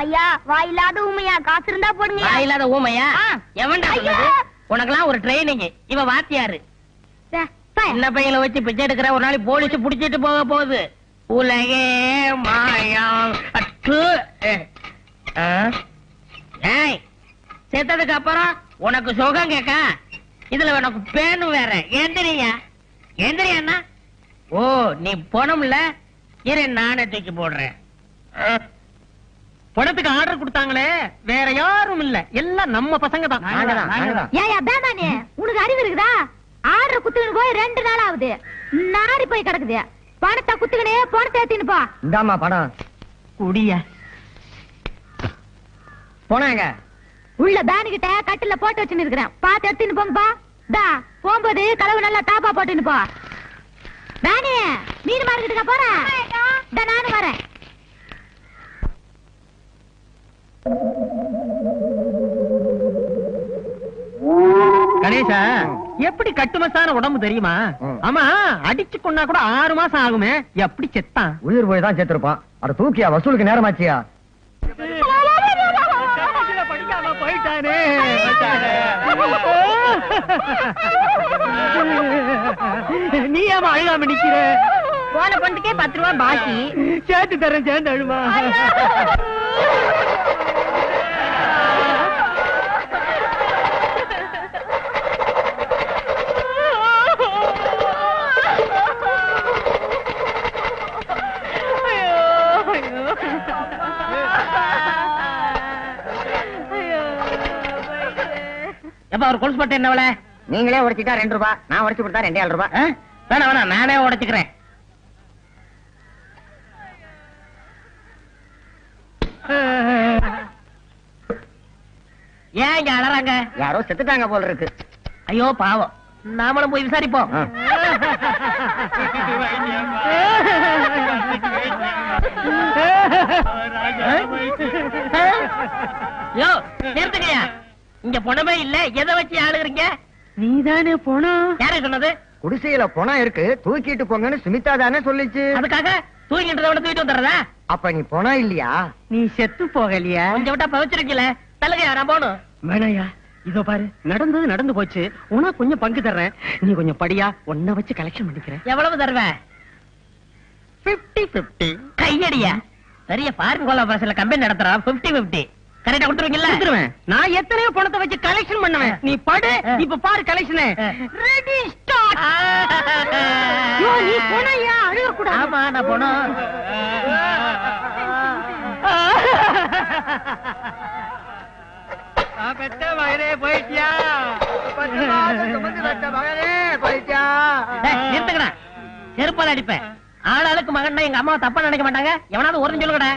ஐயா வாயில்லாத ஊமையா, காசு இருந்தா போடுங்க. வாயில்லாத ஊமையா? எவன்டா சொன்னது? உனக்கெல்லாம் ஒரு ட்ரைனிங். இவ வாத்தியாரு. சின்ன பையனை வச்சு பிச்சை எடுக்கிற, ஒரு நாளைக்கு போலீஸ் புடிச்சிட்டு போக போகுது. உலகே மாயம். ஏய், செத்ததுக்கு அப்புறம் உனக்கு சுகம் கேட்க, இதுல உனக்கு பேனு வேற. எந்திரியா எந்திரியா? ஓ, நீ போனோம்ல, இரு நானே தூக்கி போடுறேன். பணத்துக்கு ஆர்டர் கொடுத்தாங்களே, வேற யாரும் இல்ல, எல்லாம் நம்ம பசங்க தான். ஏயா பேமானே, உனக்கு அறிவு இருக்குதா? ஆர்டர் குத்துக்கிட்டு போய் 2 நாள் ஆகுது, நாரி போய் கிடக்குது. பணத்தை குத்துக்கினே பணத்தை ஏத்தின்னு போ. இந்தாமா பணம். குடியா போனாங்க உள்ள பேனு கிட்ட கட்டில போட்டு வச்சுன்னு இருக்கிறேன், பாத்து எடுத்துன்னு போங்கப்பா. தா போகும்போது கலவு நல்லா டாப்பா போட்டுன்னு போ. பேனு மீன் மார்க்கெட்டுக்கா போறேன், நானும் வரேன். கணேசா, எப்படி கட்டுமசான உடம்பு தெரியுமா? ஆமா, அடிச்சு கொண்டா கூட 6 மாசம் ஆகுமே, எப்படி செத்தான்? உயிர் போய் தான் சேர்த்திருப்பான். அட தூக்கியா, வசூலுக்கு நேரமாச்சியா? போயிட்டானே. நீ ஏமா அழுகாம நிக்கிற? போன பொண்ணுக்கே 10 ரூபாய் பாக்கி. சேர்த்து தரேன், சேர்ந்து அழுமா. எப்ப ஒரு கொலுசு பட்டு என்ன விலை? நீங்களே உடைச்சிட்டா 2 ரூபாய், நான் உடைச்சு கொடுத்தா 2 ரூபாய். வேணாம் வேணாம், நானே உடைச்சுக்கிறேன். ஏன் இங்க அலறாங்க? யாரோ செத்துட்டாங்க போல இருக்கு. ஐயோ பாவம், நாமளும் போய் விசாரிப்போம். யோ நிறுத்துங்கயா, இங்க பணமே இல்ல, எதை வச்சு ஆளுகிறீங்க? நீதானே போனோம். யாரே சொன்னது? குடிசையில பணம் இருக்கு, தூக்கிட்டு போங்கன்னு சுமிதா தானே சொல்லிச்சு. அதுக்காக தூங்கிட்டு தூக்கிட்டு வந்துடுறதா? அப்ப நீ பணம் இல்லையா? நீ செத்து போகலையா? கொஞ்சம் விட்டா பவிச்சிருக்கல. தலகையா நான் போகணும். வேணையா, இதோ பாரு, நடந்தது நடந்து போச்சு. உனக்கு கொஞ்சம் பங்கு தர்றேன், நீ கொஞ்சம் படியா, உன்னை வச்சு கலெக்ஷன் பண்ணிக்கிறேன். எவ்வளவு தருவேன்? 50-50. கையடியா, பெரிய ஃபாரின் கோலாபரேஷன்ல கம்பெனி நடத்துறான். 50-50 கரெக்டா கொடுத்துருவீங்கல்ல? கொடுத்துருவேன். நான் எத்தனையோ பணத்தை வச்சு கலெக்ஷன் பண்ணுவேன். நீ படு, இப்ப பாரு கலெக்ஷன். Ready start. நீ போனையா? அழுக கூட. ஆமா, நான் போனோம். பெத்த மகனே போயிட்டியா? போயிட்டியா? நிறுத்துக்கடா, செருப்பால அடிப்பேன். ஆளாளுக்கு மகன் எங்க அம்மா தப்பா நினைக்க மாட்டாங்க. எவனாவது ஒரு சொல்லுங்கடா.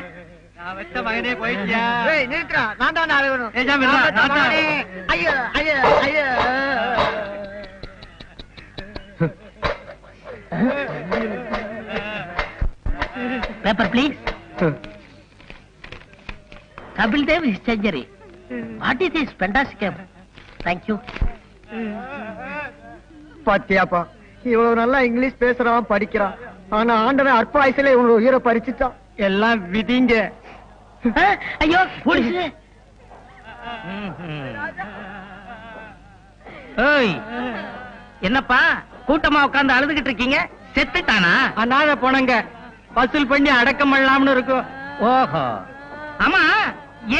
பெத்த மகனே போயிட்டியா? நிறுத்துறா, நான் தான் அழுகணும். ஐயோ ஐயோ ஐயோ. Paper please. Kapil Dev is surgery. What is this fantastic? Thank you. பாத்தியாப்பா, இவ்வளவு நல்லா இங்கிலீஷ் பேசுறான், படிக்கிறான். ஆனா ஆண்டவன் அற்ப வயசுல இவனோட உயிரை பறிச்சுட்டான். எல்லாம் விதிங்க. ஐயோ போலீஸ். ஏய், என்னப்பா கூட்டமா உட்கார்ந்து அழுதுகிட்டு இருக்கீங்க? செத்துட்டானா? அனாத போனங்க, வசூல் பண்ணி அடக்கம் பண்ணலாம்னு இருக்கும். ஓஹோ, ஆமா,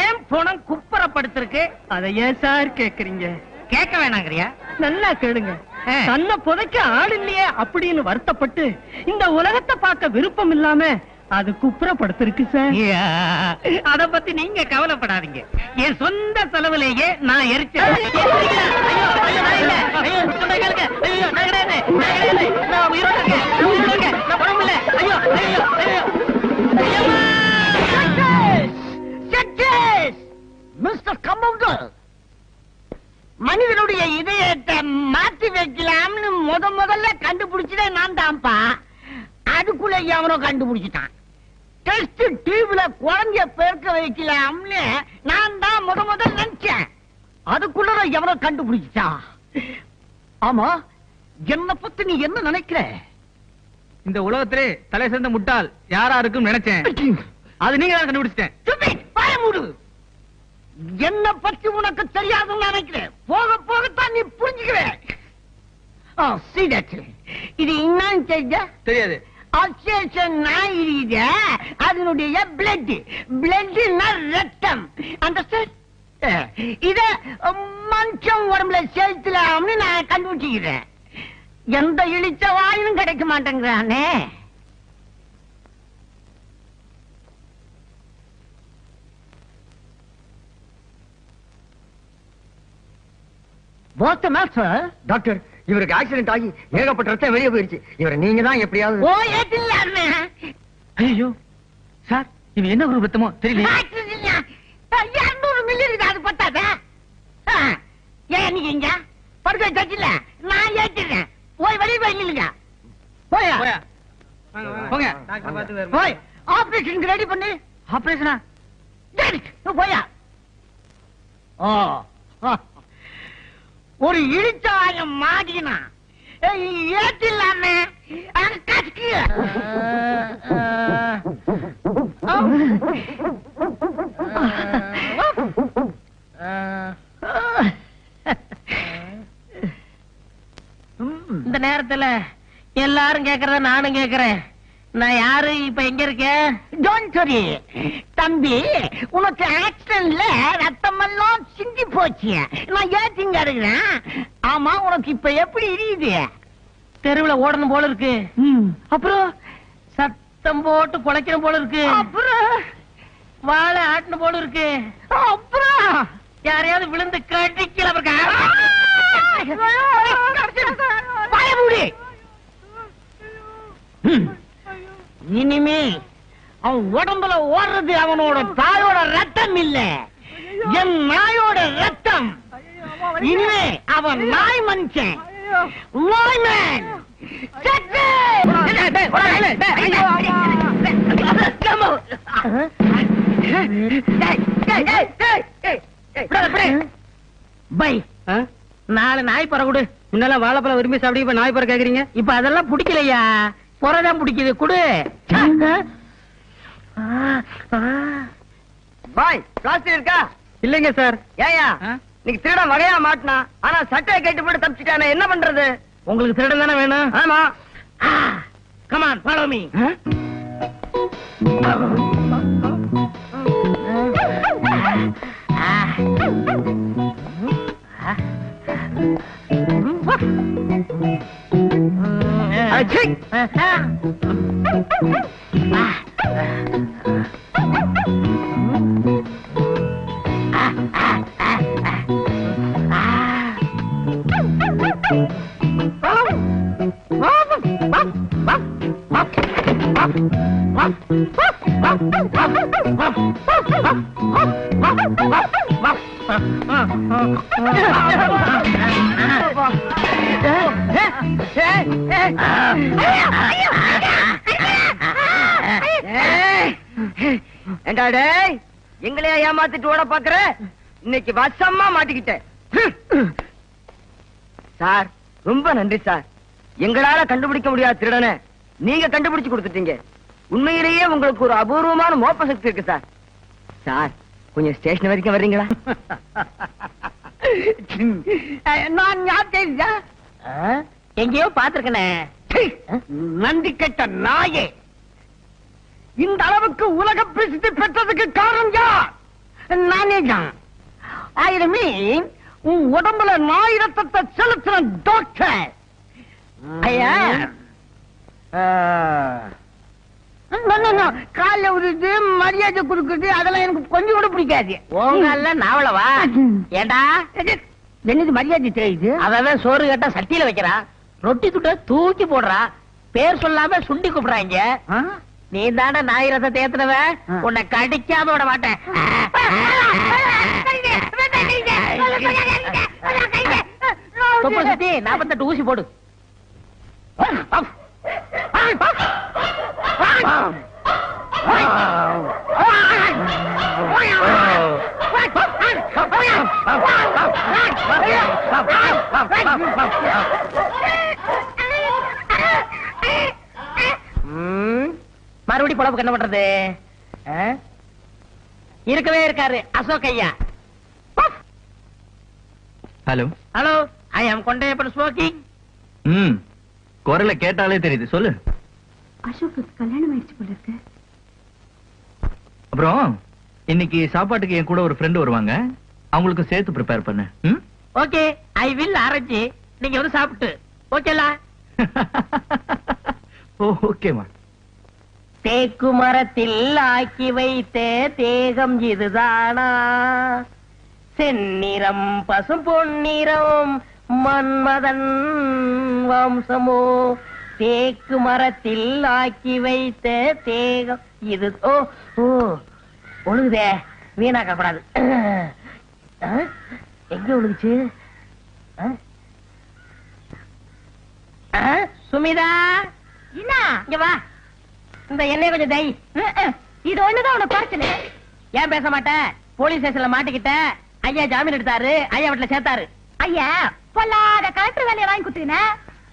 ஏன் பணம் குப்பரப்படுத்திருக்கு? அதை ஏன் சார் கேக்குறீங்க? கேட்க வேணாங்கறியா? நல்லா கேளுங்க. தன்னை புதைக்க ஆள் இல்லையே அப்படின்னு வருத்தப்பட்டு இந்த உலகத்தை பார்க்க விருப்பம் இல்லாம அது குப்புறப்படுத்திருக்கு சார். அத பத்தி நீங்க கவலைப்படாதீங்க. என் சொந்த செலவுலேயே நான் எரிச்சேன். மிஸ்டர் கம்பவுண்டர், மனிதனுடைய இதயத்தை மாத்தி வைக்கலாம்னு முதல்ல கண்டுபிடிச்சதே நான் தான்ப்பா. அதுக்குள்ள எவனோ கண்டுபிடிச்சிட்டான். டெஸ்ட் டியூப்ல குழந்தைய பெருக்க வைக்கலாம்னு நான் தான் முதல்ல நினைச்சேன். அதுக்குள்ள எவனோ கண்டுபிடிச்சா. ஆமா, என்ன பத்தி நீ என்ன நினைக்கிற? இந்த உலகத்திலே தலை சேர்ந்த முட்டாள் யாரா இருக்கும் நினைச்சேன். அது நீங்க தான் கண்டுபிடிச்சிட்டேன். வாய மூடு. என்ன பத்தி உனக்கு தெரியாதுன்னு நினைக்கிறேன். போக போகத்தான் நீ புரிஞ்சுக்கிறேன். இது என்னன்னு தெரியாது. அதனுடைய பிளட் ரத்தம். இத மனுஷன் உடம்புல செலுத்தலாம்னு நான் கண்டுபிடிச்சுக்கிறேன். எந்த இழிச்ச வாயிலும் கிடைக்க மாட்டேங்கிறானே. டாக்டர், இவருக்கு ஆக்சிடென்ட் ஆகி ஏகப்பட்ட ரத்தம் வெளியே போயிருச்சு. இவரை நீங்க தான் எப்படியாவது. ஐயோ சார், இது என்ன ஒரு ரத்தமோ தெரியல. 200 மில்லி இருக்கு. அது பத்தாதா? ஏன் நீங்க இங்க படுக்க சச்சில நான் ஏற்றிடுறேன். போய் வெளியே போய் நில்லுங்க. போய் போய் ஆபரேஷனுக்கு ரெடி பண்ணி. ஆபரேஷனா? போயா. ஒரு இழிச்சாயம் மாட்டினா ஏற்றில்லாம இந்த நேரத்துல எல்லாரும் கேக்குறத நானும் கேக்குறேன். நான் யாரு, இப்ப எங்க இருக்கேன்? டோன்ட் வரி தம்பி, உனக்கு ஆக்சிடென்ட்ல ரத்தம் எல்லாம் சிந்தி போச்சு. நான் ஏத்திங்க இருக்கிறேன். ஆமா, உனக்கு இப்ப எப்படி இருக்குது? தெருவுல ஓடணும் போல இருக்கு. அப்புறம் சத்தம் போட்டு குலைக்கணும் போல இருக்கு. அப்புறம் வாழை ஆட்டணும் போல இருக்கு. அப்புறம் யாரையாவது விழுந்து கடிக்கல. இனிமே அவன் உடம்புல ஓடுறது அவனோட தாயோட ரத்தம் இல்ல, என் நாயோட ரத்தம். இனிமே அவன் நாய் மனுஷன். நாய்மேன். பை, 4 நாய் பற கொடு. முன்னெல்லாம் வாழைப்பழம் விரும்பி சாப்பிடி, இப்ப நாய் பற கேக்குறீங்க. இப்ப அதெல்லாம் பிடிக்கலையா? புறதான் பிடிக்குது. குடு. பாய், பிளாஸ்டிக் இருக்கா? இல்லைங்க சார். ஏயா நீங்க திருட வகையா மாட்டினா, ஆனா சட்டையை கட்டி போட்டு தப்பிச்சுட்டானே, என்ன பண்றது? உங்களுக்கு திருடன் தானே வேணும்? ஆமா. Come on, follow me. ஏண்டாடே, எங்களையா ஏமாத்திட்டு ஓட பாக்குற? இன்னைக்கு வசமா மாட்டிக்கிட்டேன் சார். ரொம்ப நன்றி சார். எங்களால கண்டுபிடிக்க முடியாத திருடனை நீங்க கண்டுபிடிச்சு கொடுத்துட்டீங்க. உண்மையிலேயே உங்களுக்கு ஒரு அபூர்வமான மோப்ப சக்தி இருக்கு சார். சார், கொஞ்சம் ஸ்டேஷன் வரைக்கும் வர்றீங்களா? நான் யார்? எங்கேயோ பாத்துருக்கனே. நன்றி கெட்ட நாயே, இந்த அளவுக்கு உலக பிரசித்தி பெற்றதுக்கு காரணம் யார்? நானே தான். ஆயிரமே உன் உடம்புல நாய் ரத்தத்தை செலுத்தின டாக்டர். ஐயா, கால உருது மரியாதை கொடுக்குது, அதெல்லாம் எனக்கு கொஞ்சம் கூட பிடிக்காது. உங்கல்ல நாவளவா? ஏண்டா என்னது மரியாதை தெரியுது? அவன் சோறு கேட்டா சட்டியில வைக்கிறா, ரொட்டி துட்ட தூக்கி போடுறா, பேர் சொல்லாம சுண்டி கூப்பிடுறாங்க. நீ தானே நாய் ரத்தத்தை ஏத்துனவ, உன்னை கடிக்காம விட மாட்டேன். தொப்புள் சுத்தி 48 ஊசி போடு. மறுபடி பொழப்புக்கு என்ன பண்றது? இருக்கவே இருக்காரு அசோக் ஐயா. ஹலோ. ஹலோ, ஐ அம் கொண்டையப்பன் ஸ்மோக்கிங். ம், குரலை கேட்டாலே தெரியுது. சொல்லு. அசோக்கு கல்யாணம் ஆயிடுச்சு போல இருக்கு. அப்புறம் இன்னைக்கு சாப்பாட்டுக்கு என் கூட ஒரு ஃப்ரெண்ட் வருவாங்க. அவங்களுக்கு சேர்த்து ப்ரிப்பேர் பண்ணு. ம்? Okay, I will arrange. நீங்க வந்து சாப்பிட்டு ஓகேலா? ஓகேமா. தேக்கு மரத்தில் ஆக்கி வைத்த தேகம் இதுதானா? செந்நிறம் பசும் பொன்னிறம் மன்மதன் வம்சமோ? தேக்கு மரத்தில் ஆக்கி வைத்த தேகம் இது. ஓ ஓ, ஒழுகுதே, வீணாக்க கூடாது. எங்க ஒழுகுச்சு? சுமிதா, என்ன இங்க வா. இந்த எண்ணெய் கொஞ்சம் தை. இது ஒண்ணுதான் உனக்கு குறைச்சல. ஏன் பேச மாட்டேன்? போலீஸ் ஸ்டேஷன்ல மாட்டிக்கிட்ட. ஐயா ஜாமீன் எடுத்தாரு, ஐயா வீட்டுல சேர்த்தாரு. ஐயா பொல்லாத கலெக்டர் வேலையை வாங்கி கொடுத்தீங்கன்னா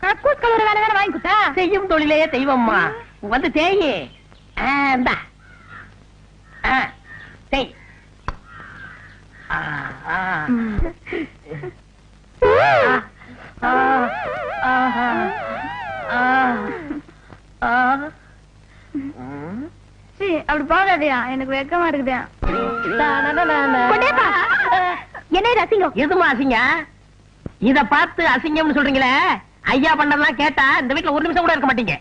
கக்கூஸ் கலர் வேலை தானே வாங்கி கொடுத்தா. செய்யும் தொழிலையே தெய்வம்மா. வந்து தேயி. இந்தா. தேய். அப்படி பாக்காதியா, எனக்கு வெக்கமா இருக்குதா. என்ன இது அசிங்கம்? எதுமா அசிங்க? இத பார்த்து அசிங்கம்னு சொல்றீங்களே, ஐயா பண்ணதெல்லாம் கேட்டா இந்த வீட்டுல ஒரு நிமிஷம் கூட இருக்க மாட்டீங்க.